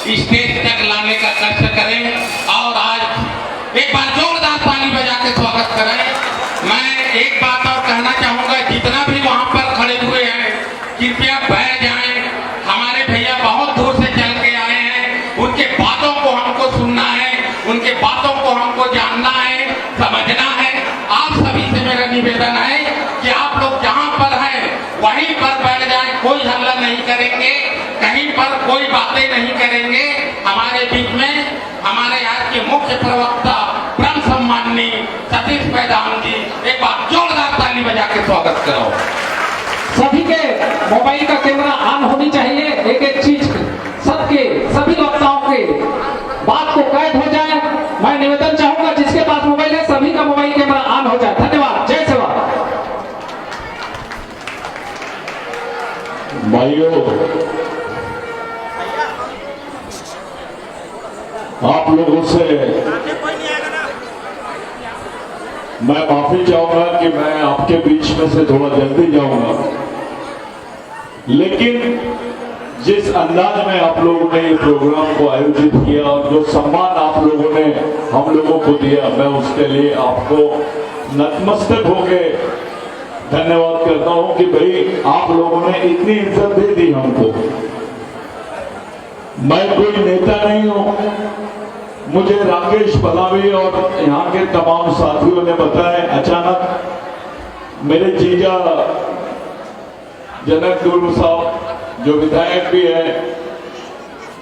Stage तक लाने का कष्ट करें और आज एक बार जोरदार ताली बजा के स्वागत करें। मैं एक बात और कहना चाहूंगा, जितना भी वहां पर खड़े हुए हैं कृपया बैठ जाएं। हमारे भैया बहुत दूर से चल के आए हैं, उनके बातों को हमको सुनना है, उनके बातों को हमको जानना है, समझना है। आप सभी से मेरा निवेदन है कि आप लोग जहां पर हैं वहीं पर बैठ जाएं, कोई हल्ला नहीं करेंगे, कहीं पर कोई बातें नहीं करेंगे। हमारे बीच में हमारे आज के मुख्य प्रवक्ता परम सम्माननीय सतीश पैदान जी, एक बार जोरदार ताली बजा के स्वागत करो। सभी के मोबाइल का कैमरा ऑन होनी चाहिए। एक एक चीज सबके सभी वक्ताओं के बात को कैद हो जाए। मैं निवेदन चाहूंगा जिसके पास मोबाइल है सभी का मोबाइल कैमरा ऑन हो जाए। धन्यवाद। जय सेवा। भाइयों, आप लोगों से मैं माफी चाहूंगा कि मैं आपके बीच में से थोड़ा जल्दी जाऊंगा, लेकिन जिस अंदाज में आप लोगों ने ये प्रोग्राम को आयोजित किया और जो सम्मान आप लोगों ने हम लोगों को दिया, मैं उसके लिए आपको नतमस्तक होके धन्यवाद करता हूं कि भाई आप लोगों ने इतनी इज्जत दे दी हमको। मैं कोई नेता नहीं हूं, मुझे राकेश पलावी और यहाँ के तमाम साथियों ने बताया। अचानक मेरे जीजा जनक दुर्ग साहब जो विधायक भी है,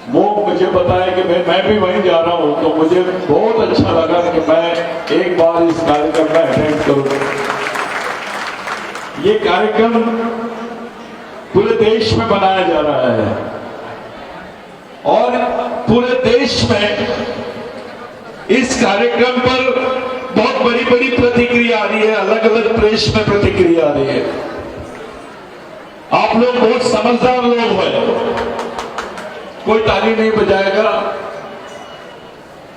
वो मुझे बताया कि मैं भी वहीं जा रहा हूं, तो मुझे बहुत अच्छा लगा कि मैं एक बार इस कार्यक्रम में अटेंड करूं। ये कार्यक्रम पूरे देश में बनाया जा रहा है और पूरे देश में इस कार्यक्रम पर बहुत बड़ी बड़ी प्रतिक्रिया आ रही है, अलग अलग प्रेस में प्रतिक्रिया आ रही है। आप लोग बहुत समझदार लोग हैं, कोई ताली नहीं बजाएगा।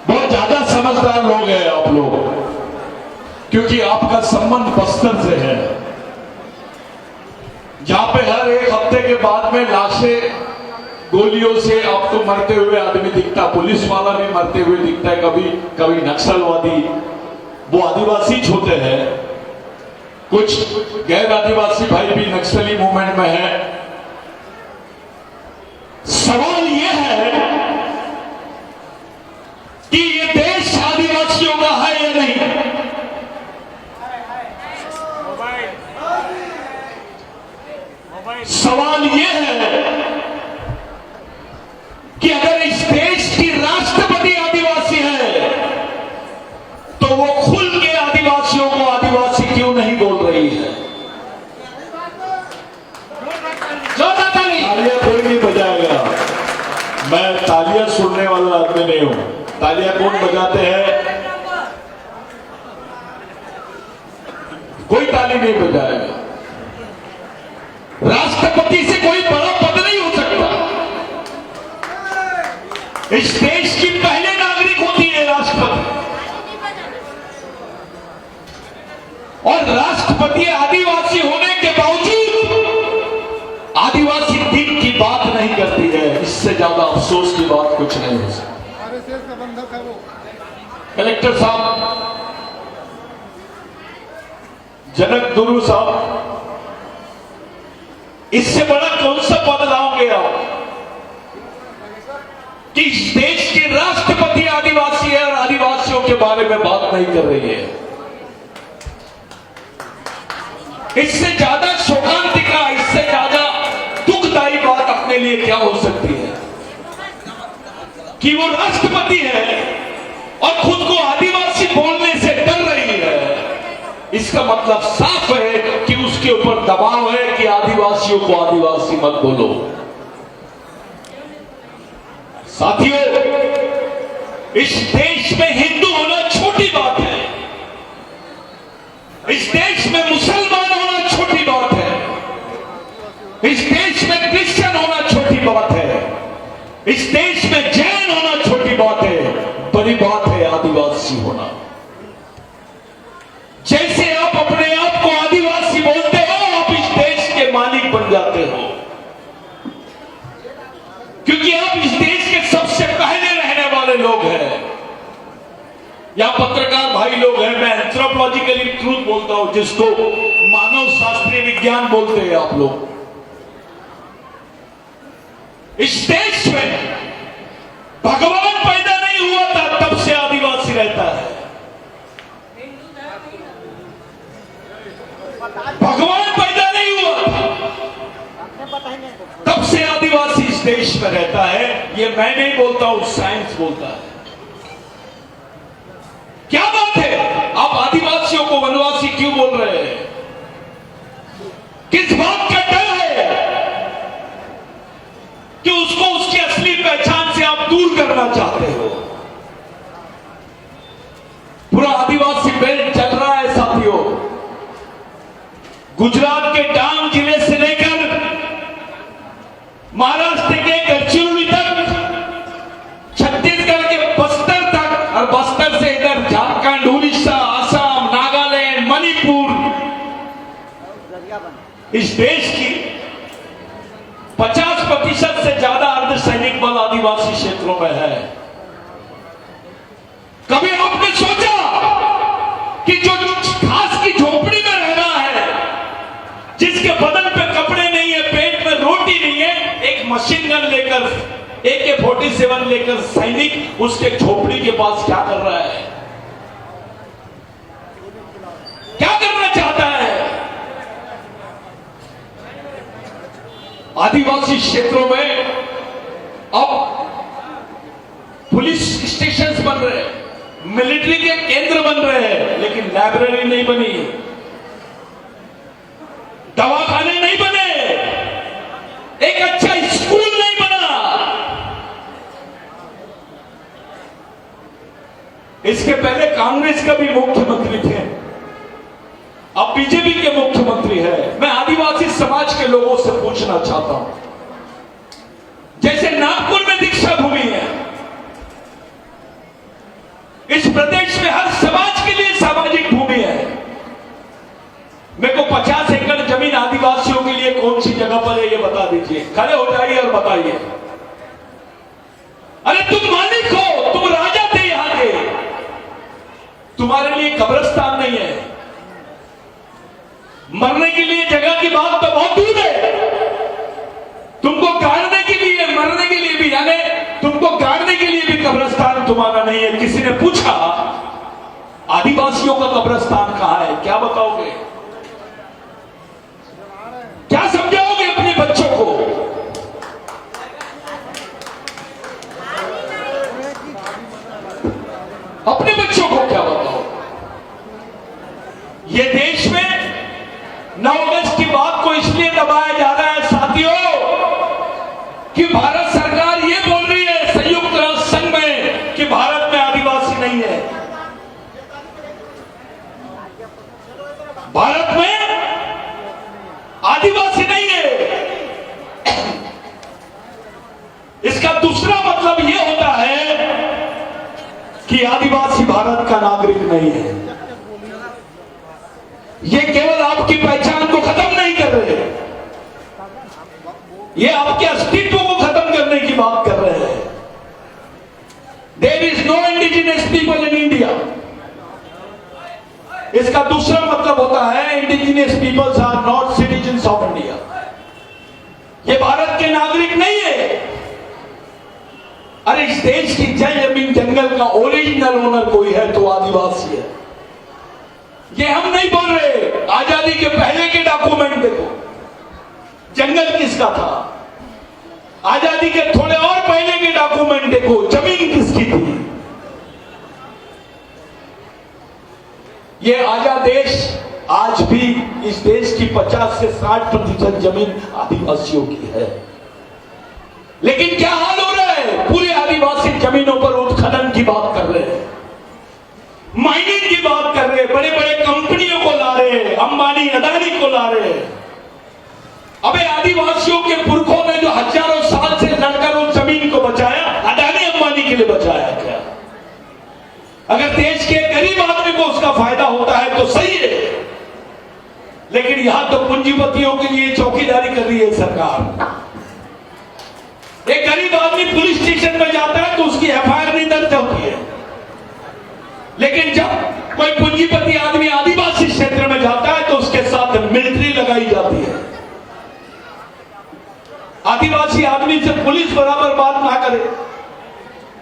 बहुत ज्यादा समझदार लोग हैं आप लोग, क्योंकि आपका संबंध बस्तर से है, जहां पे हर एक हफ्ते के बाद में लाशें गोलियों से आपको मरते हुए आदमी दिखता, पुलिस वाला भी मरते हुए दिखता है, कभी कभी नक्सलवादी, वो आदिवासी होते हैं, कुछ गैर आदिवासी भाई भी नक्सली मूवमेंट में है। सवाल यह है कि ये देश आदिवासियों का है या नहीं। सवाल यह है कि अगर इस देश की राष्ट्रपति आदिवासी है तो वो खुल के आदिवासियों को आदिवासी क्यों नहीं बोल रही है? तालियां कोई नहीं बजाएगा। मैं तालियां सुनने वाला आदमी नहीं हूं। तालियां कौन बजाते हैं? कोई ताली नहीं बजाएगा। राष्ट्रपति से कोई बड़ा पद नहीं हो सकता। इस देश की पहले नागरिक होती है राष्ट्रपति, और राष्ट्रपति आदिवासी होने के बावजूद आदिवासी दिन की बात नहीं करती है। इससे ज्यादा अफसोस की बात कुछ नहीं हो सकती। आरएसएस का बंधक है वो। कलेक्टर साहब, जनक दुर्ग साहब, इससे बड़ा कौन सा पद लाओगे आप कि इस देश के राष्ट्रपति आदिवासी है और आदिवासियों के बारे में बात नहीं कर रही है? इससे ज्यादा शोकांतिका, इससे ज्यादा दुखदायी बात अपने लिए क्या हो सकती है कि वो राष्ट्रपति है और खुद को आदिवासी बोलने से डर रही है। इसका मतलब साफ है कि उसके ऊपर दबाव है कि आदिवासियों को आदिवासी मत बोलो। साथियों, इस देश में हिंदू होना छोटी बात है, इस देश में मुसलमान होना छोटी बात है, इस देश में क्रिश्चियन होना छोटी बात है, इस देश में जैन होना छोटी बात है। बड़ी बात है आदिवासी होना। जैसे आप अपने आप को आदिवासी बोलते हो, आप इस देश के मालिक बन जाते हो, क्योंकि आप इस देश के सबसे या पत्रकार भाई लोग हैं, मैं एंथ्रोपोलॉजिकली ट्रूथ बोलता हूं, जिसको मानव शास्त्रीय विज्ञान बोलते हैं आप लोग। इस देश में भगवान पैदा नहीं हुआ था तब से आदिवासी रहता है। भगवान पैदा नहीं हुआ तब से आदिवासी इस देश में रहता है। ये मैं नहीं बोलता हूं, साइंस बोलता है। क्या बात है, आप आदिवासियों को वनवासी क्यों बोल रहे हैं? किस बात का डर है कि उसको उसकी असली पहचान से आप दूर करना चाहते हो? पूरा आदिवासी बेल्ट चल रहा है साथियों, गुजरात के डांग जिले से लेकर महाराष्ट्र के गढ़चिरोली तक, छत्तीसगढ़ के बस्तर तक, और बस्तर से इधर झारखंड, उड़ीसा, असम, नागालैंड, मणिपुर, इस देश की 50% से ज्यादा अर्धसैनिक बल आदिवासी क्षेत्रों में है। कभी आपने सोचा कि जो घास की झोपड़ी में रह रहा है, जिसके बदन पे कपड़े नहीं है, पेट में रोटी नहीं है, एक मशीन गन लेकर, AK-47 लेकर सैनिक उसके झोपड़ी के पास क्या कर रहा है? क्या करना चाहता है? आदिवासी क्षेत्रों में अब पुलिस स्टेशन बन रहे हैं, मिलिट्री के केंद्र बन रहे हैं, लेकिन लाइब्रेरी नहीं बनी, दवाखाने नहीं बने, एक अच्छा स्कूल नहीं बना। इसके पहले कांग्रेस का भी मुख्यमंत्री थे, अब बीजेपी के मुख्यमंत्री है। मैं आदिवासी समाज के लोगों से पूछना चाहता हूं, जैसे नागपुर में दीक्षा भूमि है, इस प्रदेश में हर समाज के लिए सामाजिक भूमि है। मेरे को 50 एकड़ जमीन आदिवासियों के लिए कौन सी जगह पर है ये बता दीजिए। खड़े हो जाइए और बताइए। अरे तुम मालिक हो, तुम राजा थे यहां के, तुम्हारे लिए कब्रिस्तान नहीं है, मरने के लिए जगह की बात तो बहुत दूर है, तुमको गाड़ने के लिए, मरने के लिए भी, यानी तुमको गाड़ने के लिए भी कब्रिस्तान तुम्हारा नहीं है। किसी ने पूछा आदिवासियों का कब्रिस्तान कहां है, क्या बताओगे? क्या समझाओगे अपने बच्चों को? अपने बच्चों को क्या बताओ? ये देश में 9 अगस्त की बात को इसलिए दबाया जा रहा है साथियों कि भारत सरकार ये बोल रही है संयुक्त राष्ट्र संघ में कि भारत में आदिवासी नहीं है। भारत में आदिवासी नहीं है। इसका दूसरा मतलब यह होता है कि आदिवासी भारत का नागरिक नहीं है। ये केवल आपकी पहचान को खत्म नहीं कर रहे, ये आपके अस्तित्व को खत्म करने की बात कर रहे हैं। There is no indigenous people in India. इसका दूसरा मतलब होता है indigenous peoples are not citizens of India. ये भारत के नागरिक नहीं है। अरे इस देश की जय जमीन जंगल का ओरिजिनल ओनर कोई है तो आदिवासी है। ये हम नहीं बोल रहे। आजादी के पहले के डॉक्यूमेंट देखो, जंगल किसका था। आजादी के थोड़े और पहले के डॉक्यूमेंट देखो, जमीन किसकी थी। ये आजाद देश आज भी इस देश की 50 से 60% जमीन आदिवासियों की है। लेकिन क्या हाल हो रहा है? पूरे आदिवासी जमीनों पर उत्खनन की बात कर रहे हैं, माइनिंग की बात कर रहे हैं, बड़े बड़े कंपनियों को ला रहे हैं, अंबानी अदानी को ला रहे हैं। अबे आदिवासियों के पुरखों ने जो हजारों साल से लड़कर उस जमीन को बचाया, अदानी अंबानी के लिए बचाया क्या? अगर देश के गरीब आदमी को उसका फायदा होता है तो सही है, लेकिन यहां तो पूंजीपतियों के लिए चौकीदारी कर रही है सरकार। एक गरीब आदमी पुलिस स्टेशन में जाता है तो उसकी FIR नहीं दर्ज होती है, लेकिन कोई पूंजीपति आदमी आदिवासी क्षेत्र में जाता है तो उसके साथ मिलिट्री लगाई जाती है। आदिवासी आदमी से पुलिस बराबर बात ना करे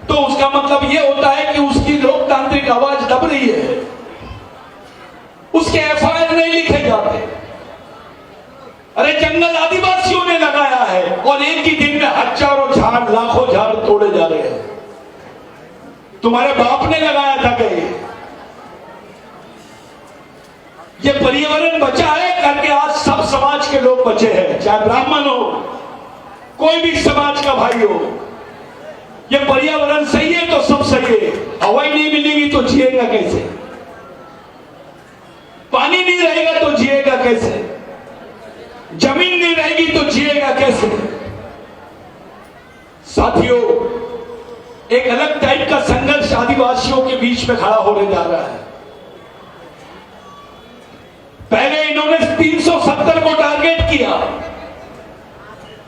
तो उसका मतलब यह होता है कि उसकी लोकतांत्रिक आवाज दब रही है, उसके एफआईआर नहीं लिखे जाते। अरे जंगल आदिवासियों ने लगाया है और एक ही दिन में हजारों झाड़, लाखों झाड़ तोड़े जा रहे हैं। तुम्हारे बाप ने लगाया था कहीं? ये पर्यावरण बचा है करके आज सब समाज के लोग बचे हैं, चाहे ब्राह्मण हो, कोई भी समाज का भाई हो। ये पर्यावरण सही है तो सब सही है। हवाई नहीं मिलेगी तो जिएगा कैसे? पानी नहीं रहेगा तो जिएगा कैसे? जमीन नहीं रहेगी तो जिएगा कैसे? साथियों, एक अलग टाइप का संघर्ष आदिवासियों के बीच में खड़ा होने जा रहा है। पहले इन्होंने 370 को टारगेट किया,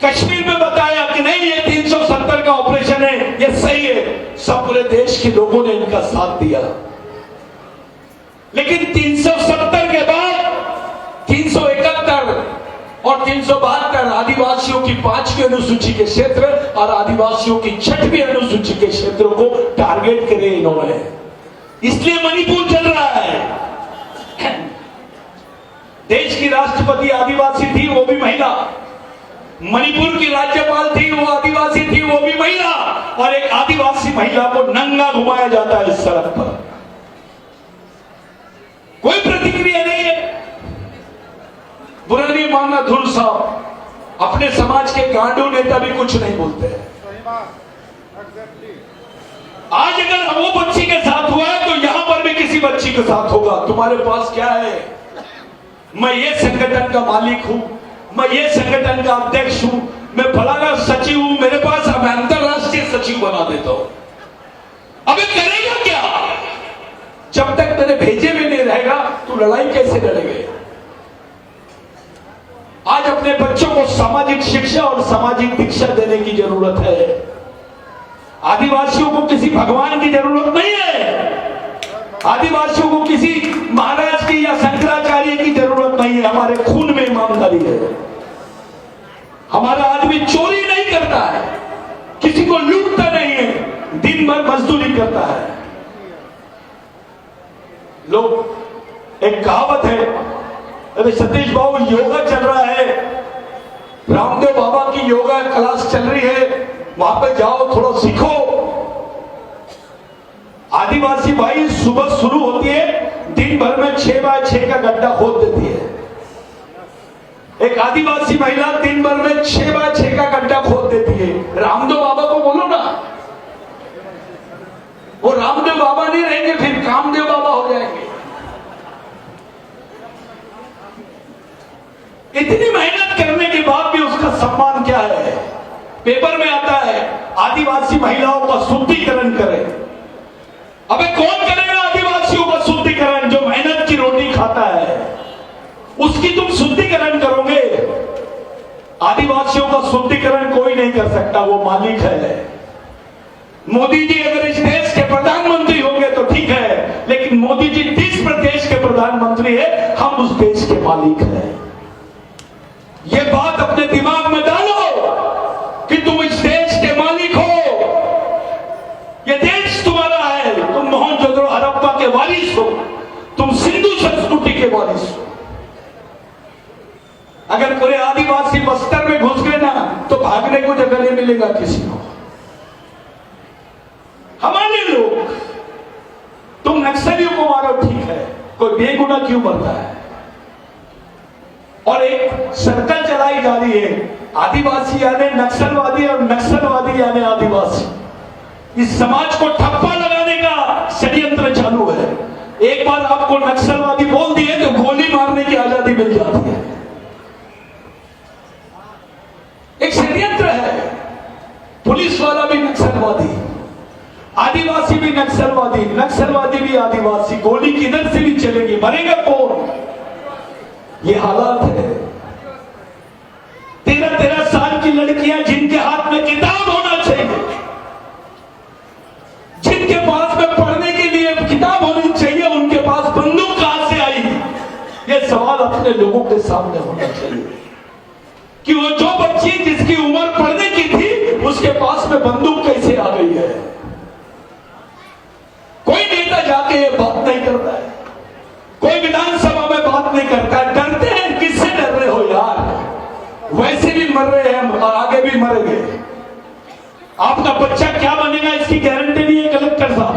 कश्मीर में बताया कि नहीं ये 370 का ऑपरेशन है, ये सही है। सब पूरे देश के लोगों ने इनका साथ दिया। लेकिन 370 के बाद 371 और 372 आदिवासियों की 5वीं अनुसूची के क्षेत्र और आदिवासियों की 6वीं अनुसूची के क्षेत्रों को टारगेट करे इन्होंने। इसलिए मणिपुर चल रहा है। देश की राष्ट्रपति आदिवासी थी, वो भी महिला। मणिपुर की राज्यपाल थी, वो आदिवासी थी, वो भी महिला। और एक आदिवासी महिला को नंगा घुमाया जाता है इस सड़क पर। कोई प्रतिक्रिया नहीं है। बुरा नहीं मानना धुर साहब, अपने समाज के गांडू नेता भी कुछ नहीं बोलते हैं। आज अगर वो बच्ची के साथ हुआ है तो यहां पर भी किसी बच्ची के साथ होगा। तुम्हारे पास क्या है? मैं ये संगठन का मालिक हूं, मैं ये संगठन का अध्यक्ष हूं, मैं फलाना सचिव हूं, मेरे पास मैं अंतरराष्ट्रीय सचिव बना देता हूं। अबे करेगा क्या? जब तक तेरे भेजे में नहीं रहेगा तो लड़ाई कैसे लड़ेंगे? आज अपने बच्चों को सामाजिक शिक्षा और सामाजिक दीक्षा देने की जरूरत है। आदिवासियों को किसी भगवान की जरूरत नहीं है। आदिवासियों को किसी महाराज की या शंकराचार्य की जरूरत नहीं है। हमारे खून में ईमानदारी है। हमारा आदमी चोरी नहीं करता है, किसी को लूटता नहीं है, दिन भर मजदूरी करता है। लोग, एक कहावत है, अरे सतीश बाबू योगा चल रहा है, रामदेव बाबा की योगा क्लास चल रही है, वहां पे जाओ थोड़ा सीखो। आदिवासी भाई सुबह शुरू होती है, दिन भर में 6 बाय 6 का गड्ढा खोद देती है। एक आदिवासी महिला दिन भर में 6 बाय 6 का गड्ढा खोद देती है। रामदेव बाबा को बोलो ना, वो रामदेव बाबा नहीं रहेंगे, फिर कामदेव बाबा हो जाएंगे। इतनी मेहनत करने के बाद भी उसका सम्मान क्या है? पेपर में आता है आदिवासी महिलाओं का शुद्धिकरण करें। अबे कौन करेगा आदिवासियों का शुद्धिकरण? जो मेहनत की रोटी खाता है उसकी तुम शुद्धिकरण करोगे। आदिवासियों का शुद्धिकरण कोई नहीं कर सकता, वो मालिक है। मोदी जी अगर इस देश के प्रधानमंत्री होंगे तो ठीक है, लेकिन मोदी जी जिस प्रदेश के प्रधानमंत्री है, हम उस देश के मालिक हैं। ये बात अपने दिमाग में डालो कि तुम इस देश के मालिक हो। ये देश तुम्हारा है। तुम मोहनजोदड़ो हड़प्पा के वारिस हो, तुम सिंधु संस्कृति के वारिस हो। अगर पूरे आदिवासी बस्तर में घुस गए ना तो भागने को जगह नहीं मिलेगा किसी को। हमारे लोग, तुम नक्सलियों को मारो ठीक है, कोई बेगुनाह क्यों मरता है? और एक सर्कल चलाई जा रही है, आदिवासी यानी नक्सलवादी और नक्सलवादी यानी आदिवासी। इस समाज को ठप्पा लगाने का षड्यंत्र चालू है। एक बार आपको नक्सलवादी बोल दिए तो गोली मारने की आजादी मिल जाती है। एक षड्यंत्र है। पुलिस वाला भी नक्सलवादी, आदिवासी भी नक्सलवादी, नक्सलवादी भी आदिवासी। गोली किधर से भी चलेगी, मरेगा कौन? ये हालात है। 13-13 साल की लड़कियां जिनके हाथ में किताब होना चाहिए, जिनके पास में पढ़ने के लिए किताब होनी चाहिए, उनके पास ये सवाल अपने लोगों के सामने होना चाहिए कि वो जो बच्ची जिसकी उम्र पढ़ने की थी उसके पास में बंदूक कैसे आ गई है। कोई नेता जाके ये बात नहीं करता है, कोई विधानसभा में बात नहीं करता। डरते हैं, किससे डर रहे हो यार? वैसे भी मर रहे हैं और आगे भी मरेंगे। आपका बच्चा क्या बनेगा इसकी गारंटी नहीं है कलेक्टर साहब।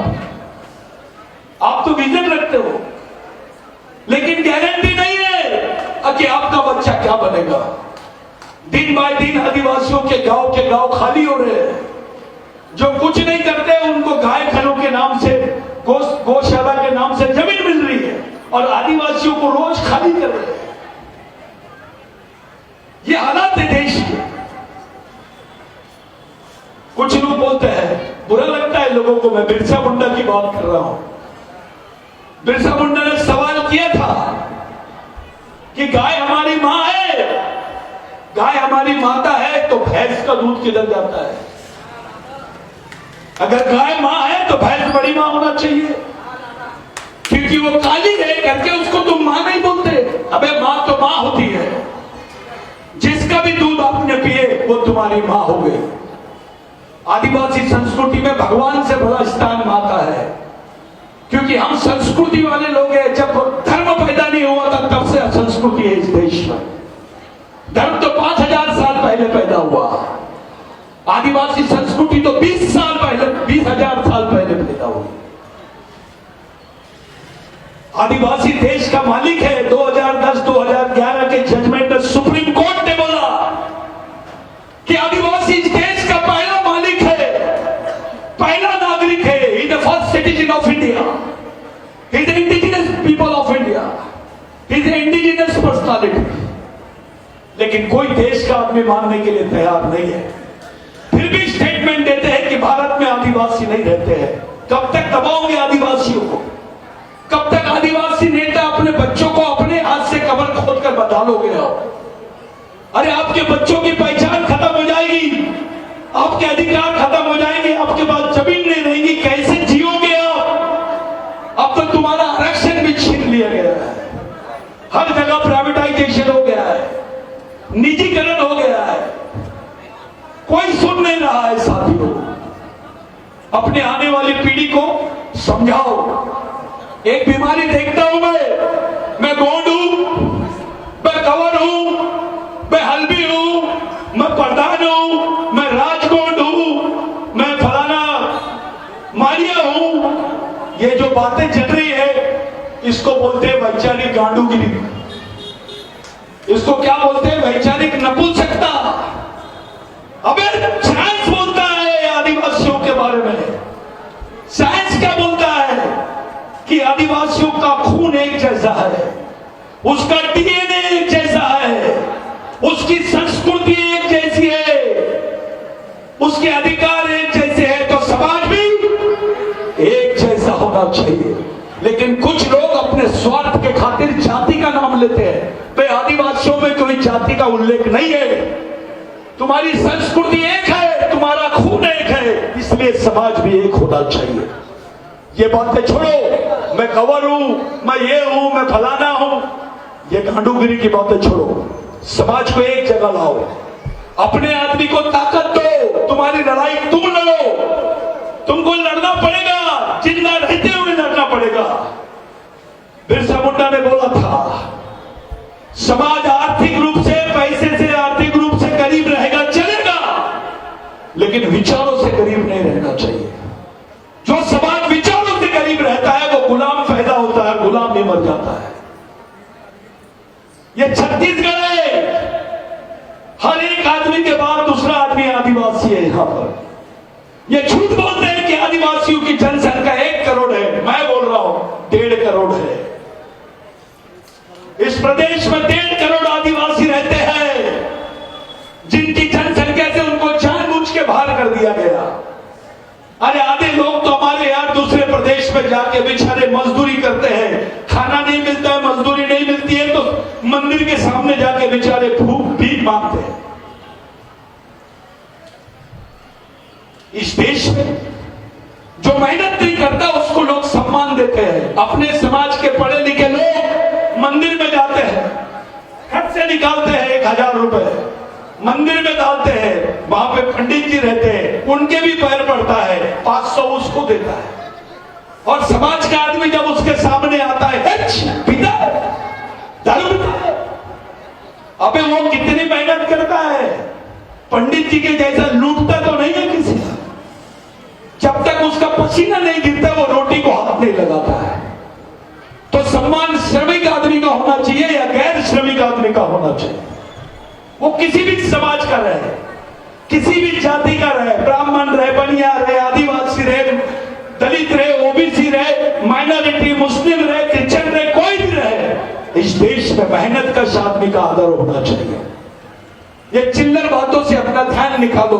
आप तो विजन रखते हो लेकिन गारंटी नहीं है कि आपका बच्चा क्या बनेगा। दिन बाय दिन आदिवासियों के गांव खाली हो रहे हैं। जो कुछ नहीं करते उनको गाय खनों के नाम से, गौशाला के नाम से जमीन मिल रही है और आदिवासियों को रोज खाली कर रहे हैं। ये हालात है देश के। कुछ लोग बोलते हैं, बुरा लगता है लोगों को, मैं बिरसा मुंडा की बात कर रहा हूं। बिरसा मुंडा ने सवाल किया था कि गाय हमारी मां है, गाय हमारी माता है तो भैंस का दूध किधर जाता है? अगर गाय मां है तो भैंस बड़ी मां होना चाहिए, क्योंकि वो काली है करके उसको तुम मां नहीं बोलते। अबे मां तो मां होती है। जिसका भी दूध आपने पिए वो तुम्हारी मां हो गई। आदिवासी संस्कृति में भगवान से बड़ा स्थान मां का है, क्योंकि हम संस्कृति वाले लोग हैं। जब धर्म पैदा नहीं हुआ था तब से संस्कृति है इस देश में। धर्म तो 5000 साल पहले पैदा हुआ, आदिवासी संस्कृति तो 20,000 साल पहले पैदा हुई। आदिवासी देश का मालिक है। 2010-2011 के जजमेंट में सुप्रीम कोर्ट ने बोला कि आदिवासी इस देश का पहला मालिक है, पहला नागरिक है। He the first citizen of India, he the indigenous people of India, he the indigenous personality. लेकिन कोई देश का आदमी मानने के लिए तैयार नहीं है। फिर भी स्टेटमेंट देते हैं कि भारत में आदिवासी नहीं रहते हैं। कब तक दबाओगे आदिवासियों को? कब तक आदिवासी नेता अपने बच्चों को अपने हाथ से कब्र खोदकर बता लोगे आप? अरे आपके बच्चों की पहचान खत्म हो जाएगी, आपके अधिकार खत्म हो जाएंगे, आपके पास जमीन नहीं रहेगी, कैसे जियोगे आप? अब तो तुम्हारा आरक्षण भी छीन लिया गया है। हर जगह प्राइवेटाइजेशन हो गया है, निजीकरण हो गया है। कोई सुन नहीं रहा है साथियों। अपने आने वाली पीढ़ी को समझाओ। एक बीमारी देखता हूं मैं गोंड हूं, मैं कंवर हूं, मैं हल्बी हूं, मैं प्रधान हूं, मैं राजकोट हूं, मैं फलाना मारिया हूं। ये जो बातें चल रही है इसको बोलते हैं वैचारिक गांडूगिरी। इसको क्या बोलते हैं? वैचारिक नपुंसकता। अबे साइंस बोलता है आदिवासियों के बारे में। साइंस क्या बोलता है कि आदिवासियों का खून एक जैसा है, उसका डीएनए एक जैसा है, उसकी संस्कृति एक जैसी है, उसके अधिकार एक जैसे हैं, तो समाज भी एक जैसा होना चाहिए। लेकिन कुछ लोग अपने स्वार्थ के खातिर जाति का नाम लेते हैं। भाई आदिवासियों में कोई जाति का उल्लेख नहीं है। तुम्हारी संस्कृति एक है, तुम्हारा खून एक है, इसलिए समाज भी एक होना चाहिए। ये बातें छोड़ो, मैं कंवर हूं, मैं ये हूं, मैं फलाना हूं, ये गांडूगिरी की बातें छोड़ो। समाज को एक जगह लाओ, अपने आदमी को ताकत दो। तुम्हारी लड़ाई तुम लड़ो, तुमको लड़ना पड़ेगा, जिंदा रहते हुए लड़ना पड़ेगा। बिरसा मुंडा ने बोला था, समाज आर्थिक रूप से, पैसे से, आर्थिक रूप से गरीब रहेगा चलेगा, लेकिन विचारों से गरीब नहीं रहना चाहिए। जो समाज विचारों से गरीब रहता है वो गुलाम पैदा होता है, गुलाम ही मर जाता है। ये छत्तीसगढ़ है, हर एक आदमी के बाद दूसरा आदमी आदिवासी है। यहां पर ये झूठ बोलते हैं कि आदिवासियों की जनसंख्या 1 करोड़ है। मैं बोल रहा हूं 1.5 करोड़ है। इस प्रदेश में 1.5 करोड़ आदिवासी रहते हैं, जिनकी जनसंख्या से उनको जानबूझ के बाहर कर दिया गया। अरे आधे लोग तो हमारे यार दूसरे प्रदेश में जाके बेचारे मजदूरी करते हैं, खाना नहीं मिलता है, मजदूरी नहीं मिलती है, तो मंदिर के सामने जाके बेचारे भूख भीख मांगते हैं। इस देश में जो मेहनत नहीं करता उसको लोग सम्मान देते हैं। अपने समाज के पढ़े लिखे लोग मंदिर में जाते से निकालते हैं 1000 रुपए, मंदिर में डालते हैं, वहां पे पंडित जी रहते हैं, उनके भी पैर पड़ता है, 500 उसको देता है। और समाज का आदमी जब उसके सामने आता है, पिता दारू पीता है, अबे वो कितनी मेहनत करता है, पंडित जी के जैसा लूटता तो नहीं है किसी का। जब तक उसका पसीना नहीं गिरता वो रोटी को हाथ नहीं लगाता है। तो सम्मान श्रमिक आदमी का होना चाहिए या गैर श्रमिक आदमी का होना चाहिए। वो किसी भी समाज का रहे, किसी भी जाति का रहे, ब्राह्मण रहे, बनिया रहे, आदिवासी रहे, दलित रहे, ओबीसी रहे, माइनॉरिटी, मुस्लिम रहे, क्रिश्चियन रहे, कोई भी रहे, इस देश में मेहनत का आदमी का आदर होना चाहिए। ये चिल्लर बातों से अपना ध्यान निकालो,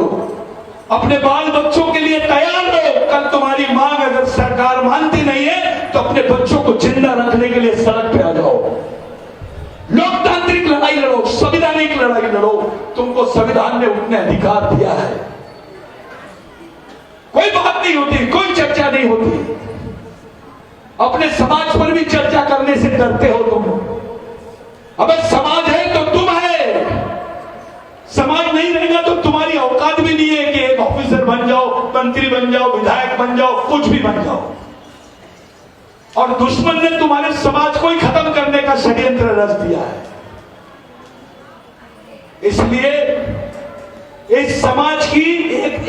अपने बाल बच्चों के लिए तैयार रहो। कल तुम्हारी मांग अगर सरकार मानती नहीं है तो अपने बच्चों को जिंदा रखने के लिए सड़क पे आ जाओ, लोकतांत्रिक लड़ाई लड़ो, संवैधानिक लड़ाई लड़ो। तुमको संविधान ने उतने अधिकार दिया है। कोई बात नहीं होती, कोई चर्चा नहीं होती, अपने समाज पर भी चर्चा करने से डरते हो तुम। अबे समाज है तो तुम है, समाज नहीं रहेगा तो तुम्हारी औकात भी नहीं है कि एक ऑफिसर बन जाओ, मंत्री बन जाओ, विधायक बन जाओ, कुछ भी बन जाओ। और दुश्मन ने तुम्हारे समाज को ही खत्म करने का षड्यंत्र रच दिया है। इसलिए इस समाज की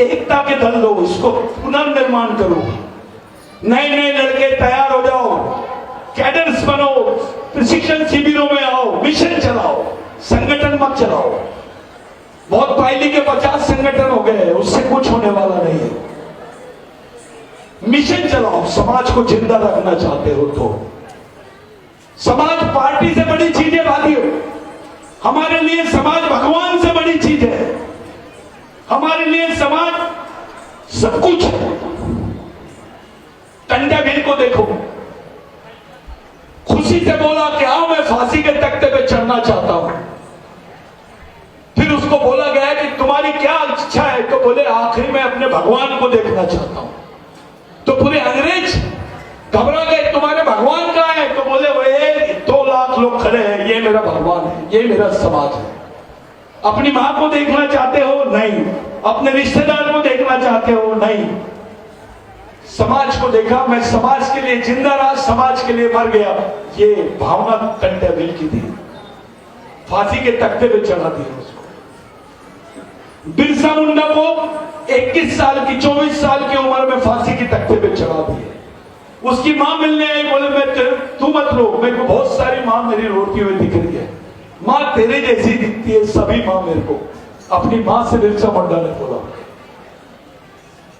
एकता के दल लो, इसको पुनर्निर्माण करो। नए नए लड़के तैयार हो जाओ, कैडर्स बनो, प्रशिक्षण शिविरों में आओ, मिशन चलाओ, संगठन मत चलाओ। बहुत पहले के 50 संगठन हो गए, उससे कुछ होने वाला नहीं है। मिशन चलाओ, समाज को जिंदा रखना चाहते हो तो। समाज पार्टी से बड़ी चीज है भाइयों, हमारे लिए समाज भगवान से बड़ी चीज है, हमारे लिए समाज सब कुछ है। टंडा भील को देखो, खुशी से बोला कि हाँ मैं फांसी के तख्ते पे चढ़ना चाहता हूं। फिर उसको बोला गया कि तुम्हारी क्या इच्छा है, तो बोले आखिर में अपने भगवान को देखना चाहता हूं। तो पूरे अंग्रेज घबरा गए, तुम्हारे भगवान कहाँ है? तो बोले वे 2 लाख लोग खड़े हैं, ये मेरा भगवान है, ये मेरा समाज है। अपनी मां को देखना चाहते हो? नहीं। अपने रिश्तेदार को देखना चाहते हो? नहीं। समाज को देखा, मैं समाज के लिए जिंदा रहा, समाज के लिए मर गया। ये भावना कंटेबिल की थी, फांसी के तख्ते पे चढ़ा दिया उसको। बिरसा मुंडा को 21 साल की 24 साल की उम्र में फांसी के तख्ते पे चढ़ा दिए। उसकी मां मिलने आई, बोले मैं तू मत रो, मेरे को बहुत सारी मां मेरी रोती हुई दिख रही है, मां तेरे जैसी दिखती है सभी मां मेरे को। अपनी मां से बिरसा मुंडा ने बोला,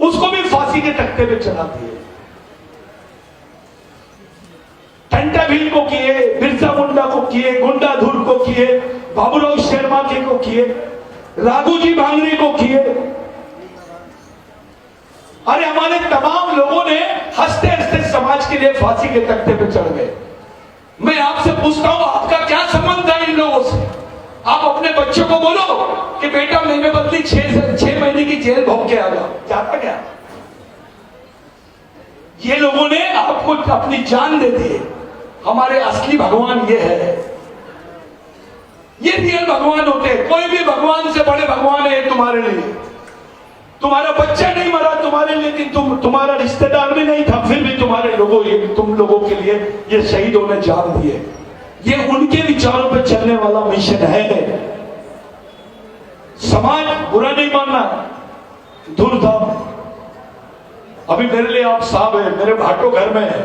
उसको भी फांसी के तख्ते पे चढ़ा दिए। टंटा भील को किए, बिरसा मुंडा को किए, गुंडाधुर को किए, बाबूराव शर्मा के को किए, राघोजी भांगरे को किए। अरे हमारे तमाम लोगों ने हंसते हंसते समाज के लिए फांसी के तख्ते पे चढ़ गए। मैं आपसे पूछता हूं, आपका क्या संबंध था इन लोगों से? आप अपने बच्चों को बोलो कि बेटा महीने बदली 6 महीने की जेल भोग के आ जाओ, जाता क्या? ये लोगों ने आपको अपनी जान दे दी। हमारे असली भगवान ये है, ये रियल भगवान होते हैं। कोई भी भगवान से बड़े भगवान है तुम्हारे लिए। तुम्हारा बच्चा नहीं मरा तुम्हारे लिए, कि तुम्हारा रिश्तेदार भी नहीं था, फिर भी तुम्हारे लोगों, तुम लोगों के लिए ये शहीदों ने जान दिए। ये उनके विचारों पर चलने वाला मिशन है। समाज बुरा नहीं मानना, धूमधाम। अभी मेरे लिए आप साहब है, मेरे भाटो घर में है।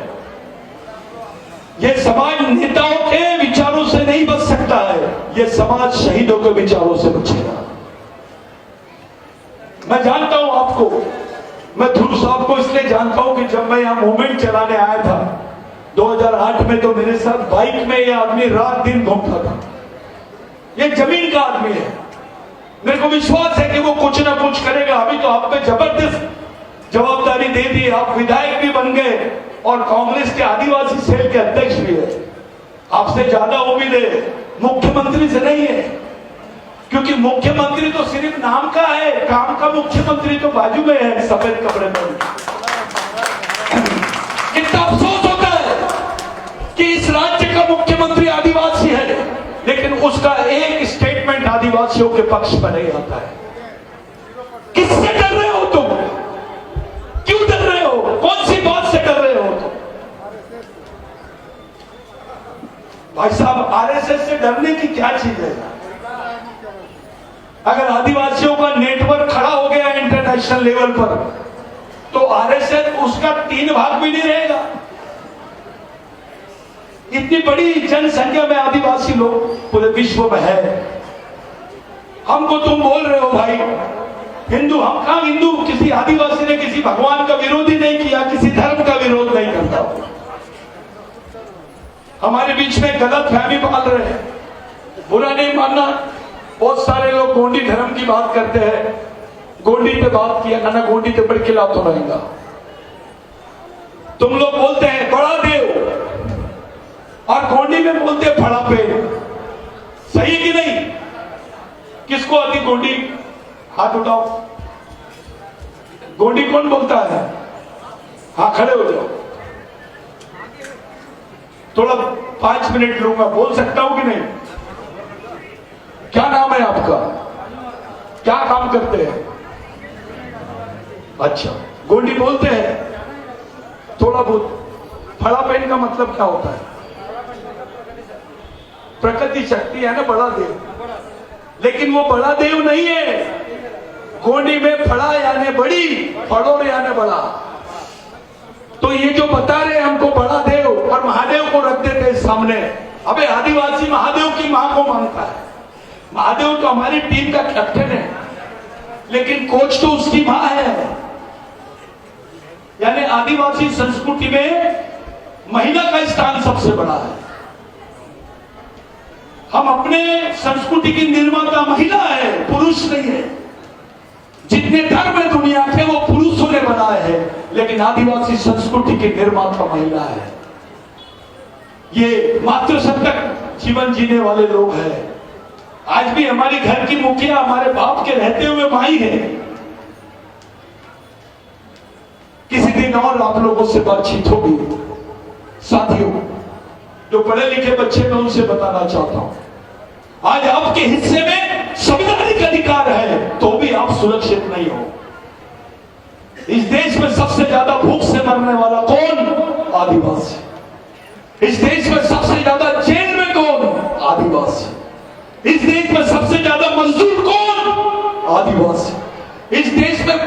ये समाज नेताओं के विचारों से नहीं बच सकता है, ये समाज शहीदों के विचारों से बचेगा। मैं जानता हूं आपको, मैं ध्रुव साहब को इसलिए जानता हूं कि जब मैं यहां मूवमेंट चलाने आया था 2008 में, तो मेरे साथ बाइक में ये आदमी रात दिन घूमता था। ये जमीन का आदमी है, मेरे को विश्वास है कि वो कुछ ना कुछ करेगा। अभी तो आप पे जबरदस्त जवाबदारी दे दी, आप विधायक भी बन गए और कांग्रेस के आदिवासी सेल के अध्यक्ष भी है। आपसे ज्यादा उम्मीद है मुख्यमंत्री से नहीं है, क्योंकि मुख्यमंत्री तो सिर्फ नाम का है, काम का मुख्यमंत्री तो बाजू में है सफेद कपड़े में। कितना अफसोस होता है कि इस राज्य का मुख्यमंत्री आदिवासी है, लेकिन उसका आदिवासियों के पक्ष में नहीं आता है। किससे डर रहे हो तुम? क्यों डर रहे हो? कौन सी बात से डर रहे हो तुम? भाई साहब, आरएसएस से डरने की क्या चीज है? अगर आदिवासियों का नेटवर्क खड़ा हो गया इंटरनेशनल लेवल पर, तो आरएसएस उसका 3 भाग भी नहीं रहेगा। इतनी बड़ी जनसंख्या में आदिवासी लोग पूरे विश्व में है। हमको तुम बोल रहे हो भाई हिंदू, हम कहां हिंदू? किसी आदिवासी ने किसी भगवान का विरोध ही नहीं किया, किसी धर्म का विरोध नहीं करता। हमारे बीच में गलत फहमी पाल रहे हैं, बुरा नहीं मानना। बहुत सारे लोग गोंडी धर्म की बात करते हैं, गोंडी पे बात किया ना, गोंडी पे बड़ किला तो रहेगा। तुम लोग बोलते हैं बड़ा देव और गोंडी में बोलते हैं बड़ा पेड़, सही कि नहीं? किसको आती गोंडी? हाथ उठाओ। गोंडी कौन बोलता है? हाँ, खड़े हो जाओ। थोड़ा 5 मिनट लूंगा, बोल सकता हूं कि नहीं? क्या नाम है आपका? क्या काम करते हैं? अच्छा, गोंडी बोलते हैं थोड़ा बहुत। फड़ा पेन का मतलब क्या होता है? प्रकृति शक्ति है ना, बड़ा देव। लेकिन वो बड़ा देव नहीं है। गोंडी में फड़ा यानी बड़ी, फड़ोर यानी बड़ा। तो ये जो बता रहे हमको बड़ा देव और महादेव को रख देते सामने। अबे आदिवासी महादेव की मां को मानता है। महादेव तो हमारी टीम का कैप्टन है, लेकिन कोच तो उसकी मां है। यानी आदिवासी संस्कृति में महिला का स्थान सबसे बड़ा है। हम अपने संस्कृति की निर्माता महिला है, पुरुष नहीं है। जितने धर्म है दुनिया के वो पुरुषों ने बनाए हैं, लेकिन आदिवासी संस्कृति की निर्माता महिला है। ये मातृसत्तक जीवन जीने वाले लोग हैं। आज भी हमारी घर की मुखिया हमारे बाप के रहते हुए माई है। किसी दिन और आप लोगों से बातचीत होगी। साथियों, जो पढ़े लिखे बच्चे मैं उनसे बताना चाहता हूं, आज आपके हिस्से में संवैधानिक अधिकार है तो भी आप सुरक्षित नहीं हो। इस देश में सबसे ज्यादा भूख से मरने वाला कौन? आदिवासी। इस देश में सबसे ज्यादा जेल में कौन? आदिवासी। इस देश में सबसे ज्यादा मजदूर कौन? आदिवासी। इस देश में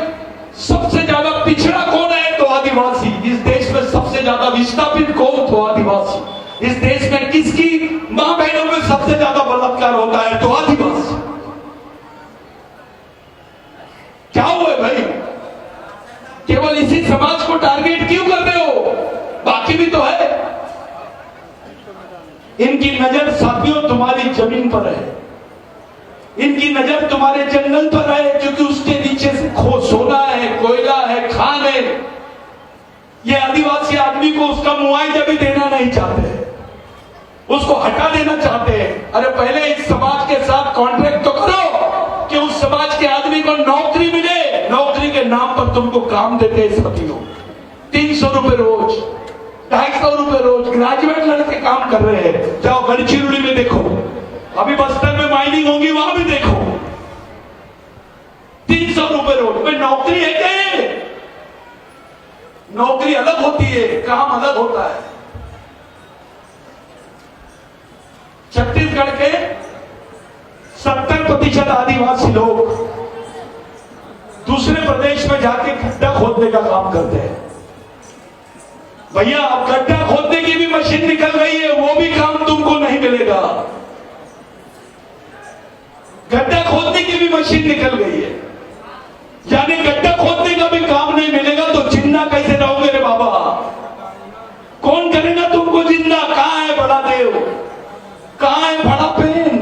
सबसे ज्यादा पिछड़ा कौन है? तो आदिवासी। इस देश में सबसे ज्यादा विस्थापित कौन? तो आदिवासी। इस देश में किसकी मां बहनों में सबसे ज्यादा बलात्कार होता है? तो आदिवासी। क्या हुआ भाई? केवल इसी समाज को टारगेट क्यों कर रहे हो? बाकी भी तो है। इनकी नजर साथियों तुम्हारी जमीन पर है, इनकी नजर तुम्हारे जंगल पर है, क्योंकि उसके नीचे से सोना है, कोयला है, खान है। ये आदिवासी आदमी को उसका मुआवजा भी देना नहीं चाहते, उसको हटा देना चाहते हैं। अरे पहले इस समाज के साथ कॉन्ट्रैक्ट तो करो कि उस समाज के आदमी को नौकरी मिले। नौकरी के नाम पर तुमको काम देते हैं साथियों। 300 रुपए रोज, 250 रुपए रोज ग्रेजुएट लड़के काम कर रहे हैं। जाओ गढ़चिरौली में देखो, अभी बस्तर में माइनिंग होगी, वहां भी देखो। 300 रुपए रोज में नौकरी है क्या? नौकरी अलग होती है, काम अलग होता है। छत्तीसगढ़ के 70% आदिवासी लोग दूसरे प्रदेश में जाके गड्ढा खोदने का काम करते हैं। भैया अब गड्ढा खोदने की भी मशीन निकल गई है, वो भी काम तुमको नहीं मिलेगा। गड्ढा खोदने की भी मशीन निकल गई है, यानी गड्ढा खोदने का भी काम नहीं मिलेगा। तो जिंदा कैसे रहोगे रे बाबा? कौन करेगा तुमको जिंदा? कहां है बड़ा देव? कहां है बड़ा पेन?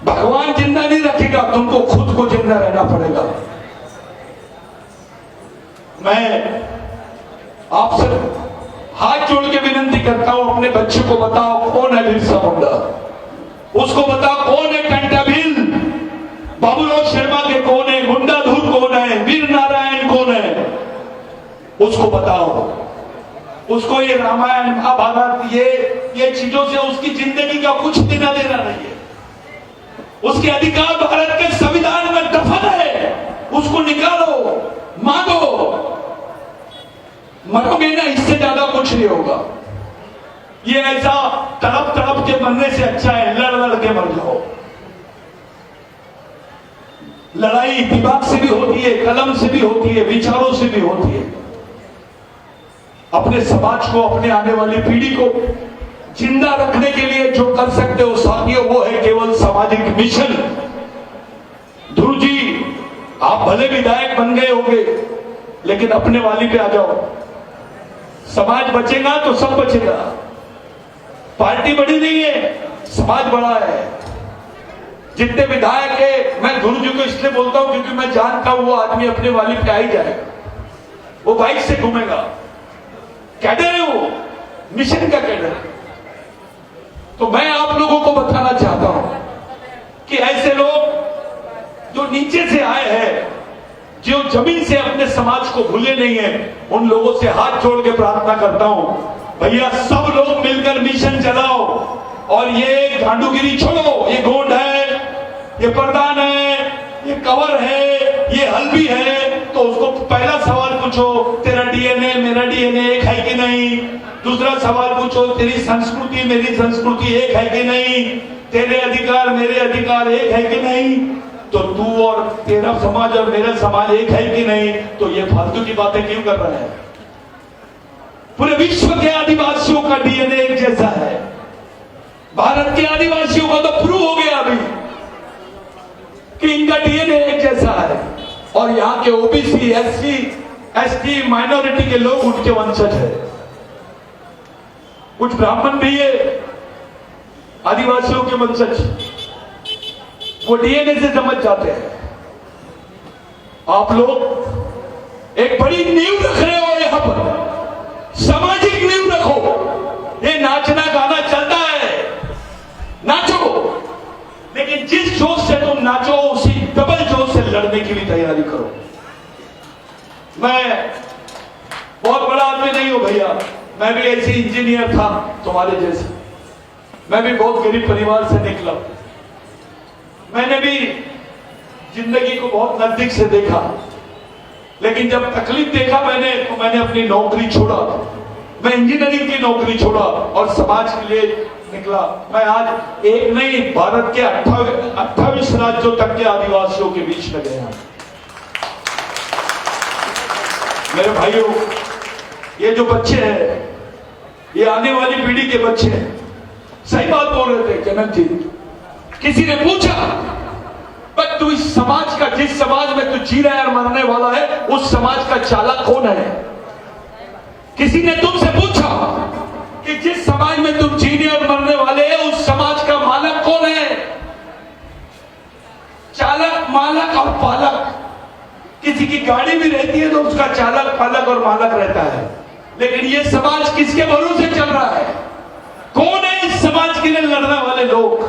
भगवान जिंदा नहीं रखेगा, तुमको खुद को जिंदा रहना पड़ेगा। मैं आपसे हाथ जोड़ के विनती करता हूं, अपने बच्चे को बताओ कौन है बिरसा मुंडा, उसको बताओ कौन है टंटा भील, बाबूराव शर्मा के कौन है, गुंडाधुर कौन है, वीर नारायण कौन है, उसको बताओ। उसको ये रामायण महाभारत ये चीजों से उसकी जिंदगी का कुछ लेना देना नहीं है। उसके अधिकार भारत के संविधान में दफन है, उसको निकालो, मांगो। मरोगे ना, इससे ज्यादा कुछ नहीं होगा। ये ऐसा तड़प तड़प के मरने से अच्छा है लड़ लड़ के मर जाओ। लड़ाई दिमाग से भी होती है, कलम से भी होती है, विचारों से भी होती है। अपने समाज को, अपने आने वाली पीढ़ी को जिंदा रखने के लिए जो कर सकते हो साथियों, वो है केवल सामाजिक मिशन। ध्रुव जी, आप भले विधायक बन गए होंगे, लेकिन अपने वाली पे आ जाओ। समाज बचेगा तो सब बचेगा। पार्टी बड़ी नहीं है, समाज बड़ा है। जितने विधायक है, मैं ध्रुव जी को इसलिए बोलता हूं क्योंकि मैं जानता हूं वो आदमी अपने वाली पे आ ही जाएगा। वो बाइक से घूमेगा। कैडर है वो, मिशन का कैडर है। तो मैं आप लोगों को बताना चाहता हूं कि ऐसे लोग जो नीचे से आए हैं, जो जमीन से अपने समाज को भूले नहीं है, उन लोगों से हाथ जोड़ के प्रार्थना करता हूं, भैया सब लोग मिलकर मिशन चलाओ और ये गांडूगिरी छोड़ो। ये गोंड है, ये प्रधान है, ये कंवर है, ये हल्बी है, तो उसको पहला सवाल पूछो, तेरा डीएनए मेरा डीएनए एक है कि नहीं। दूसरा सवाल पूछो, तेरी संस्कृति मेरी संस्कृति एक है कि नहीं। तेरे अधिकार मेरे अधिकार एक है कि नहीं। तो तू और तेरा समाज और मेरा समाज एक है कि नहीं। तो ये फालतू की बातें क्यों कर रहे हैं? पूरे विश्व के आदिवासियों का डीएनए एक जैसा है। भारत के आदिवासियों का तो प्रूव हो गया अभी कि इनका डीएनए एक जैसा है। और यहां के ओबीसी, एससी, एसटी, माइनॉरिटी के लोग उनके वंशज है। कुछ ब्राह्मण भी है आदिवासियों के वंशज, वो डीएनए से समझ जाते हैं। आप लोग एक बड़ी नींव रख रहे हो यहां पर, सामाजिक नींव रखो। ये नाचना गाना चलता है, नाचो, लेकिन जिस जोश से तुम नाचो उसी डबल जोश से लड़ने की भी तैयारी करो। मैं बहुत बड़ा आदमी नहीं हूं भैया, मैं भी ऐसे इंजीनियर था तुम्हारे जैसे। मैं भी बहुत गरीब परिवार से निकला। मैंने भी जिंदगी को बहुत नजदीक से देखा, लेकिन जब तकलीफ देखा मैंने, तो मैंने अपनी नौकरी छोड़ा। मैं इंजीनियरिंग की नौकरी छोड़ा और समाज के लिए निकला। मैं आज एक नहीं, भारत के 28 राज्यों तक के आदिवासियों के बीच में गया। मेरे भाइयों, ये जो बच्चे हैं, ये आने वाली पीढ़ी के बच्चे हैं। सही बात बोल रहे थे जनक जी। किसी ने पूछा, पर तू इस समाज का, जिस समाज में तू जी रहा है और मरने वाला है, उस समाज का चालक कौन है? किसी ने तुमसे पूछा कि जिस समाज में तुम जीने और मरने वाले हैं, उस समाज का मालक कौन है? चालक, मालक और पालक। किसी की गाड़ी भी रहती है तो उसका चालक, पालक और मालक रहता है, लेकिन ये समाज किसके भरोसे चल रहा है? कौन है इस समाज के लिए लड़ने वाले लोग?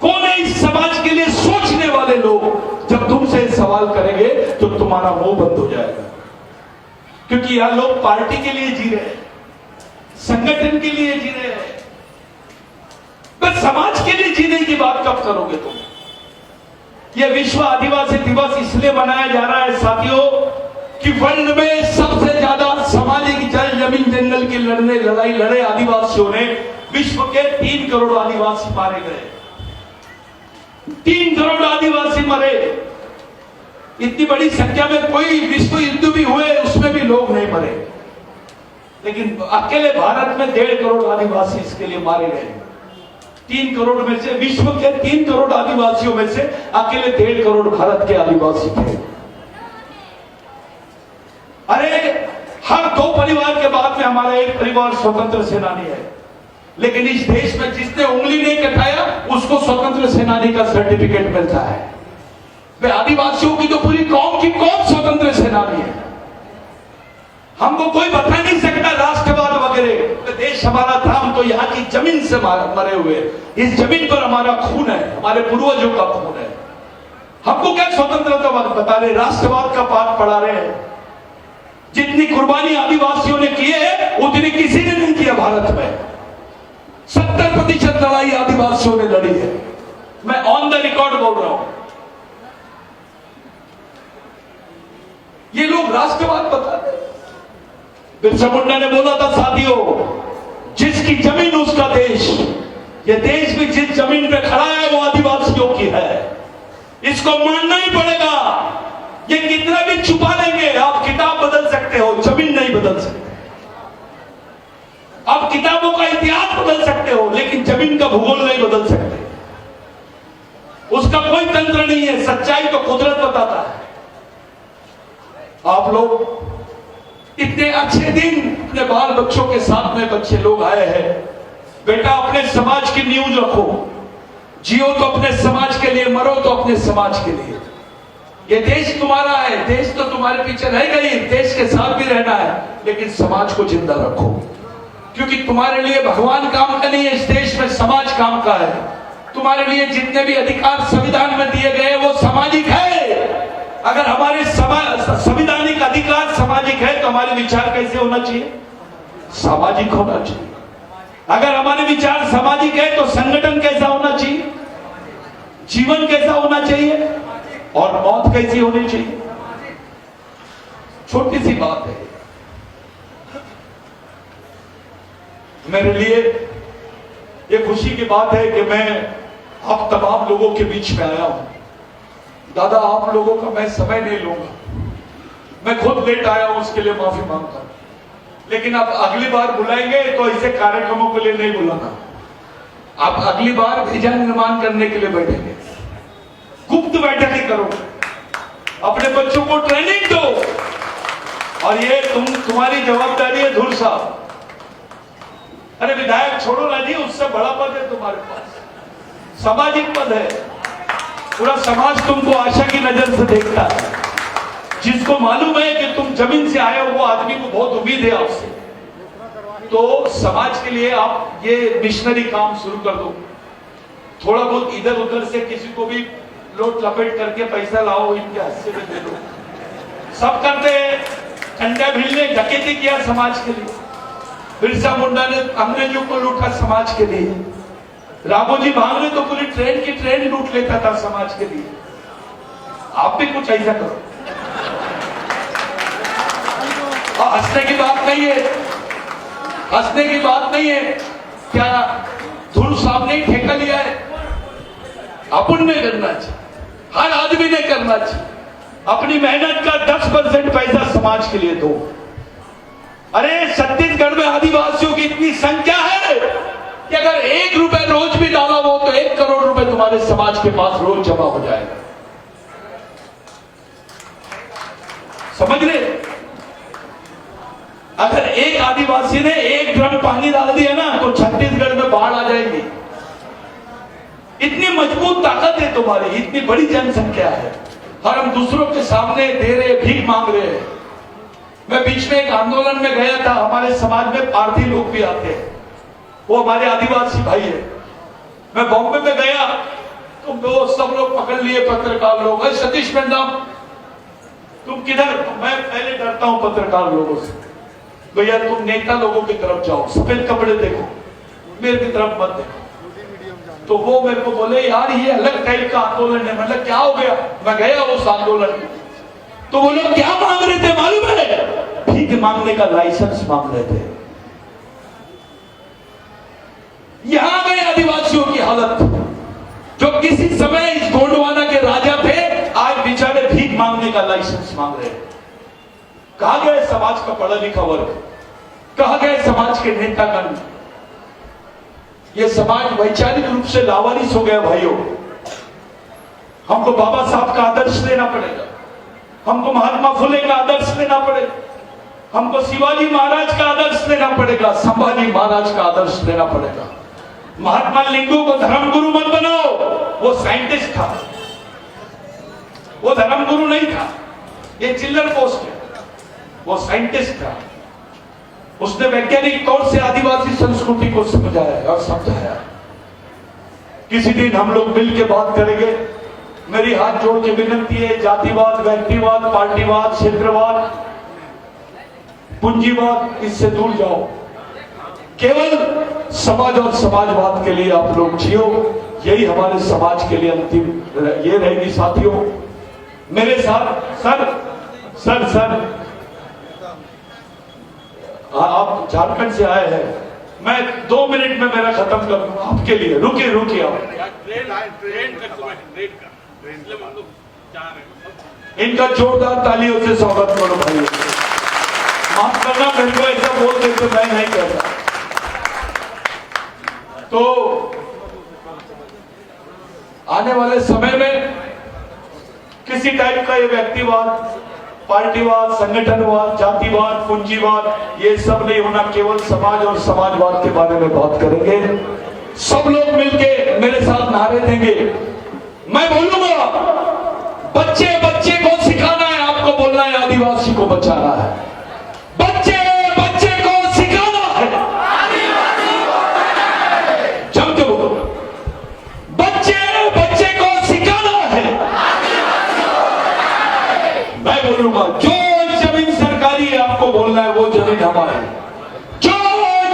कौन है इस समाज के लिए सोचने वाले लोग? जब तुमसे सवाल करेंगे तो तुम्हारा मुंह बंद हो जाएगा, क्योंकि यह लोग पार्टी के लिए जी रहे हैं, संगठन के लिए जी रहे हैं, बस समाज के लिए जीने की बात कब करोगे तुम? यह विश्व आदिवासी दिवस इसलिए मनाया जा रहा है साथियों कि वर्ल्ड में सबसे ज्यादा सामाजिक जल जमीन जंगल की लड़ाई लड़े आदिवासियों ने। विश्व के 3 करोड़ आदिवासी मारे गए, 3 करोड़ आदिवासी मरे। इतनी बड़ी संख्या में कोई विश्व युद्ध भी हुए, उसमें भी लोग नहीं मरे, लेकिन अकेले भारत में 1.5 करोड़ आदिवासी इसके लिए मारे गए। 3 करोड़ में से, विश्व के 3 करोड़ आदिवासियों में से अकेले 1.5 करोड़ भारत के आदिवासी थे। अरे हर 2 परिवार के बाद में हमारा एक परिवार स्वतंत्र सेनानी है, लेकिन इस देश में जिसने उंगली नहीं कटाया उसको स्वतंत्र सेनानी का सर्टिफिकेट मिलता है। वे आदिवासियों की तो पूरी कौम की कौन स्वतंत्र सेनानी है? हमको कोई बता नहीं सकता राष्ट्रवाद वगैरह। तो देश हमारा था, हम तो यहाँ की जमीन से मरे हुए, इस जमीन पर हमारा खून है, हमारे पूर्वजों का खून है। हमको क्या स्वतंत्रता बता रहे? राष्ट्रवाद का पाठ पढ़ा रहे हैं। जितनी कुर्बानी आदिवासियों ने की है उतनी किसी ने नहीं किया भारत में। 70% लड़ाई आदिवासियों ने लड़ी है। मैं ऑन द रिकॉर्ड बोल रहा हूं। ये लोग राष्ट्रवाद बताते हैं। बिरसा मुंडा ने बोला था साथियों, जिसकी जमीन उसका देश। ये देश भी जिस जमीन पे खड़ा है वो आदिवासियों की है, इसको मानना ही पड़ेगा। ये कितना भी छुपा लेंगे, आप किताब बदल सकते हो, जमीन नहीं बदल सकते। आप किताबों का इतिहास बदल सकते हो, लेकिन जमीन का भूगोल नहीं बदल सकते। उसका कोई तंत्र नहीं है, सच्चाई तो कुदरत बताता है। आप लोग इतने अच्छे दिन अपने बाल बच्चों के साथ में बच्चे लोग आए हैं। बेटा अपने समाज की नींव रखो, जियो तो अपने समाज के लिए, मरो तो अपने समाज के लिए। ये देश तुम्हारा है, देश तो तुम्हारे पीछे रहेगा ही, देश के साथ भी रहना है, लेकिन समाज को जिंदा रखो, क्योंकि तुम्हारे लिए भगवान काम का नहीं है, इस देश में समाज काम का है। तुम्हारे लिए जितने भी अधिकार संविधान में दिए गए वो सामाजिक है। अगर हमारे संवैधानिक अधिकार सामाजिक है तो हमारे विचार कैसे होना चाहिए? सामाजिक होना चाहिए। अगर हमारे विचार सामाजिक है तो संगठन कैसा होना चाहिए, जीवन कैसा होना चाहिए, और मौत कैसी होनी चाहिए? छोटी सी बात है। मेरे लिए ये खुशी की बात है कि मैं आप तमाम लोगों के बीच में आया हूं। दादा आप लोगों का मैं समय नहीं लूंगा, मैं खुद लेट आया हूं, उसके लिए माफी मांगता हूं। लेकिन आप अगली बार बुलाएंगे तो ऐसे कार्यक्रमों के लिए नहीं बुलाना। आप अगली बार भेजा निर्माण करने के लिए बैठेंगे, गुप्त बैठकें करो, अपने बच्चों को ट्रेनिंग दो। और ये तुम्हारी जवाबदारी है धूल साहब। अरे विधायक छोड़ो ना जी, उससे बड़ा पद है तुम्हारे पास, सामाजिक पद है। पूरा समाज तुमको आशा की नजर से देखता है। जिसको मालूम है कि तुम जमीन से आए हो, वो आदमी को बहुत उम्मीद है आपसे। तो समाज के लिए आप ये मिशनरी काम शुरू कर दो। थोड़ा बहुत इधर उधर से किसी को भी लोट लपेट करके पैसा लाओ, इनके हिस्से में दे दो। सब करते हैं। कंडा भील ने डकैती किया समाज के लिए, बिरसा मुंडा ने अंग्रेजों को लूटा समाज के लिए, रामोजी भांगरे तो पूरी ट्रेन की ट्रेन लूट लेता था समाज के लिए। आप भी कुछ ऐसा करो। हंसने की बात नहीं है, हंसने की बात नहीं है। क्या धुल साहब ने ठेका लिया है? अपन ने करना चाहिए, हर आदमी ने करना चाहिए। अपनी मेहनत का 10% पैसा समाज के लिए दो। अरे छत्तीसगढ़ में आदिवासियों की इतनी संख्या है कि अगर 1 रुपए रोज भी डाला हो तो 1 करोड़ रुपए तुम्हारे समाज के पास रोज जमा हो जाएगा। समझ रहे? अगर एक आदिवासी ने 1 ड्रम पानी डाल दिया ना तो छत्तीसगढ़ में बाढ़ आ जाएगी। इतनी मजबूत ताकत है तुम्हारी, इतनी बड़ी जनसंख्या है, और हम दूसरों के सामने दे रहे, भीख मांग रहे हैं। मैं बीच में एक आंदोलन में गया था, हमारे समाज में पारधी लोग भी आते हैं, वो हमारे आदिवासी भाई है। मैं बॉम्बे में गया तो वो सब लोग पकड़ लिए, पत्रकार लोग। सतीश मैडम तुम किधर? मैं पहले डरता हूं पत्रकार लोगों से। भैया तुम नेता लोगों की तरफ जाओ, सफेद कपड़े देखो, मेरे की तरफ मत देखो। तो वो मेरे को बोले यार ये अलग टाइप का आंदोलन है। मतलब क्या हो गया? मैं गया उस आंदोलन में, तो वो लोग क्या मांग रहे थे मालूम है? भीख मांगने का लाइसेंस मांग रहे थे। यहां गए आदिवासियों की हालत, जो किसी समय इस गोंडवाना के राजा थे, आज बेचारे भीख मांगने का लाइसेंस मांग रहे हैं। कहां गए समाज का पढ़ा लिखा वर्ग? कहां गए समाज के नेतागण? ये समाज वैचारिक रूप से लावारिस हो गया भाइयों। हमको बाबा साहब का आदर्श लेना पड़ेगा, हमको महात्मा फुले का आदर्श लेना पड़ेगा, हमको शिवाजी महाराज का आदर्श लेना पड़ेगा, संभाजी महाराज का आदर्श लेना पड़ेगा। महात्मा लिंगू को धर्मगुरु मत बनाओ, वो साइंटिस्ट था, वो धर्मगुरु नहीं था, ये चिल्लर पोस्ट है। वो साइंटिस्ट था, उसने वैज्ञानिक तौर से आदिवासी संस्कृति को समझाया और समझाया। किसी दिन हम लोग मिल के बात करेंगे। मेरी हाथ जोड़ के विनती है, जातिवाद, व्यक्तिवाद, पार्टीवाद, क्षेत्रवाद, पूंजीवाद, इससे दूर जाओ। केवल समाज और समाजवाद के लिए आप लोग जियो, यही हमारे समाज के लिए अंतिम ये रहेगी। साथियों मेरे साथ सर आप झारखंड से आए हैं, मैं 2 मिनट में मेरा खत्म कर दूंगा आपके लिए। रुकिए आप। इनका जोरदार तालियों से स्वागत करो भाई। माफ करना, मेरे को ऐसा बोल देते मैं नहीं करता। तो आने वाले समय में किसी टाइप का ये व्यक्तिवाद, पार्टीवाद, संगठनवाद, जातिवाद, पूंजीवाद, ये सब नहीं होना। केवल समाज और समाजवाद के बारे में बात करेंगे। सब लोग मिलके मेरे साथ नारे देंगे। मैं बोलूंगा बच्चे को सिखाना है, आपको बोलना है आदिवासी को बचाना है। बच्चे को सिखाना है, जम के बोलो। बच्चे को सिखाना है। मैं बोलूंगा जो जमीन सरकारी है, आपको बोलना है वो जमीन हमारी। जो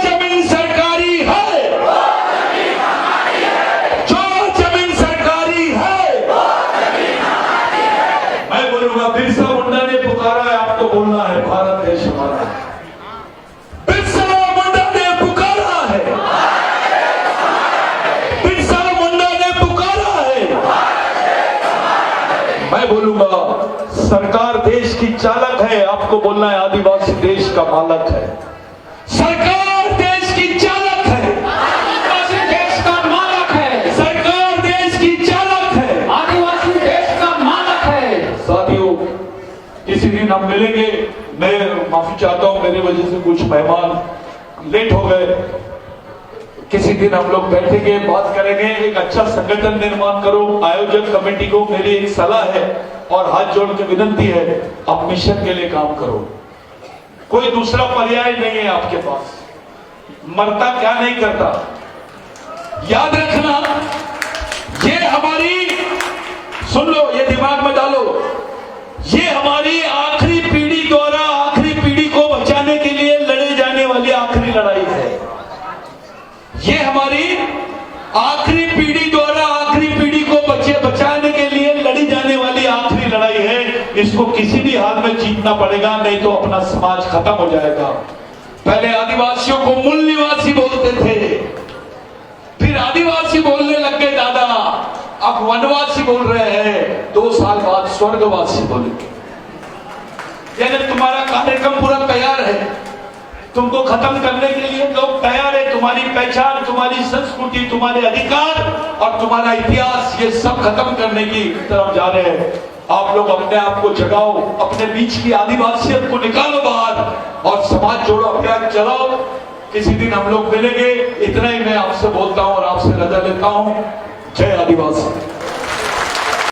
जमीन सरकारी है, जो जमीन सरकारी है, मैं बोलूंगा बिरसा मुंडा ने पुकारा है, आपको बोलना है भारत देश हमारा। बिरसा मुंडा ने पुकारा है, बिरसा मुंडा ने पुकारा है। मैं बोलूंगा सरकार देश की चालक है, आपको बोलना है आदिवासी देश का मालक है। सरकार देश की चालक है, आदिवासी देश का मालक है। सरकार देश की चालक है, आदिवासी देश का मालक है। साथियों किसी दिन हम मिलेंगे। मैं माफी चाहता हूं, मेरी वजह से कुछ मेहमान लेट हो गए। किसी दिन हम लोग बैठेंगे, बात करेंगे, एक अच्छा संगठन निर्माण करो। आयोजक कमेटी को मेरी एक सलाह है और हाथ जोड़ के विनती है, आप मिशन के लिए काम करो। कोई दूसरा पर्याय नहीं है आपके पास। मरता क्या नहीं करता, याद रखना। ये हमारी, सुन लो, ये दिमाग में डालो, ये हमारी आखिरी पीढ़ी द्वारा आखिरी पीढ़ी को बचाने के लिए लड़े जाने वाली आखिरी लड़ाई है। ये हमारी आखिरी पीढ़ी द्वारा आखिरी पीढ़ी को बचाने के लिए लड़ी जाने वाली आखिरी लड़ाई है। इसको किसी भी हाल में जीतना पड़ेगा, नहीं तो अपना समाज खत्म हो जाएगा। पहले आदिवासियों को मूल निवासी बोलते थे, फिर आदिवासी बोलने लग गए दादा, अब वनवासी बोल रहे हैं, 2 साल बाद स्वर्गवासी बोलेंगे। यानी तुम्हारा कार्यक्रम पूरा तैयार है, तुमको खत्म करने के लिए लोग तैयार है। तुम्हारी पहचान, तुम्हारी संस्कृति, तुम्हारे अधिकार और तुम्हारा इतिहास, ये सब खत्म करने की तरफ जा रहे हैं। आप लोग अपने आप को जगाओ, अपने बीच की आदिवासियत को निकालो बाहर और समाज जोड़ो अभियान चलाओ। किसी दिन हम लोग मिलेंगे। इतना ही मैं आपसे बोलता हूं और आपसे रजा लेता हूं। जय आदिवासी।